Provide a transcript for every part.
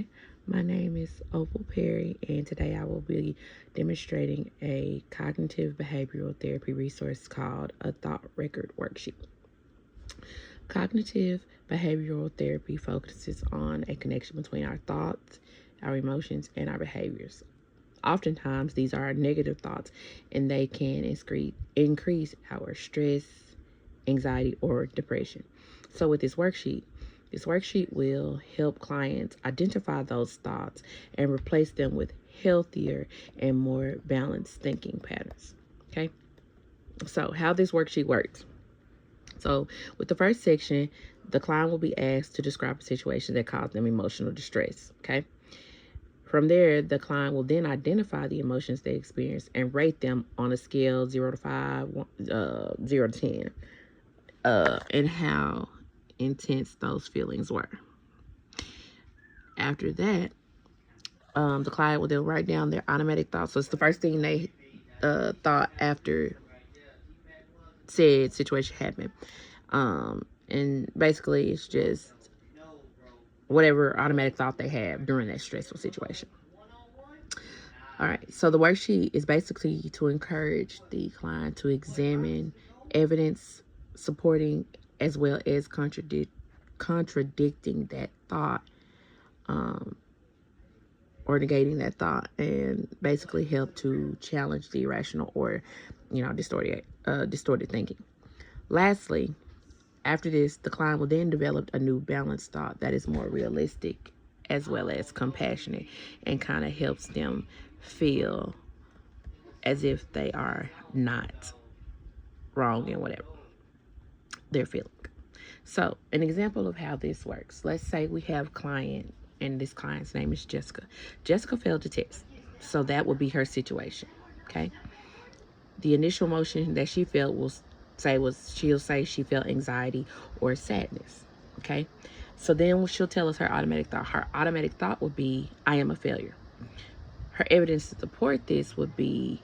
Hi, my name is Opal Perry, and today I will be demonstrating a cognitive behavioral therapy resource called a thought record worksheet. Cognitive behavioral therapy focuses on a connection between our thoughts, our emotions, and our behaviors. Oftentimes, these are negative thoughts, and they can increase our stress, anxiety, or depression. So, with this worksheet will help clients identify those thoughts and replace them with healthier and more balanced thinking patterns. Okay, so how this worksheet works. So, with the first section, the client will be asked to describe a situation that caused them emotional distress. Okay. From there, the client will then identify the emotions they experience and rate them on a scale 0 to 5, 0 to 10, and how intense those feelings were. After that, the client will then write down their automatic thoughts. So it's the first thing they thought after said situation happened. And basically, it's just whatever automatic thought they have during that stressful situation. All right, so the worksheet is basically to encourage the client to examine evidence supporting as well as contradicting that thought, or negating that thought, and basically help to challenge the irrational or, distorted thinking. Lastly, after this, the client will then develop a new balanced thought that is more realistic as well as compassionate and kind of helps them feel as if they are not wrong in whatever they're feeling. So, an example of how this works. Let's say we have a client, and this client's name is Jessica. Jessica failed the test, so that would be her situation. Okay. The initial emotion that she felt she'll say she felt anxiety or sadness. Okay. So then she'll tell us her automatic thought. Her automatic thought would be, I am a failure. Her evidence to support this would be,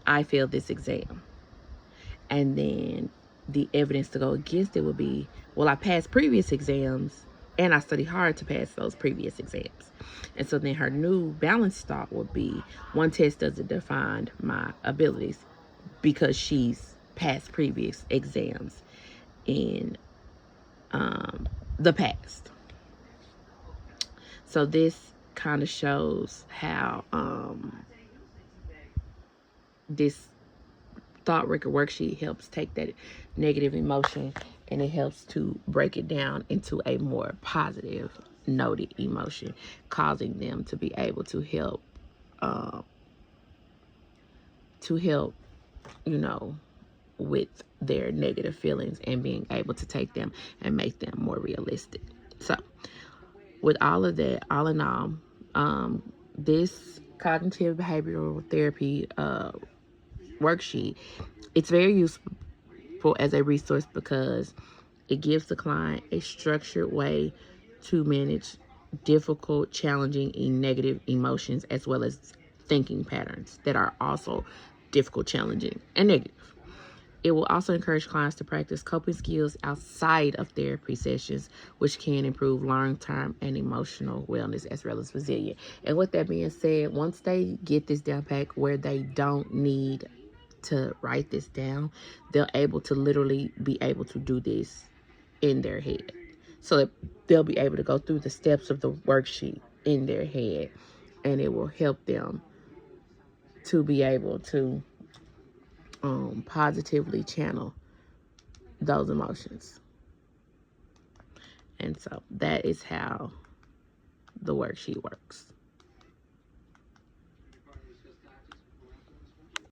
I failed this exam. And then the evidence to go against it would be, well, I passed previous exams and I studied hard to pass those previous exams. And so then her new balanced thought would be, one test doesn't define my abilities because she's passed previous exams in the past. So this kind of shows how this thought record worksheet helps take that negative emotion and it helps to break it down into a more positive noted emotion, causing them to be able to help with their negative feelings and being able to take them and make them more realistic. So with all of that, all in all, this cognitive behavioral therapy worksheet, it's very useful as a resource because it gives the client a structured way to manage difficult, challenging, and negative emotions, as well as thinking patterns that are also difficult, challenging, and negative. It will also encourage clients to practice coping skills outside of therapy sessions, which can improve long-term and emotional wellness as well as resilience. And with that being said, once they get this down pack where they don't need to write this down, they're able to literally be able to do this in their head. So that they'll be able to go through the steps of the worksheet in their head, and it will help them to be able to positively channel those emotions. And so that is how the worksheet works.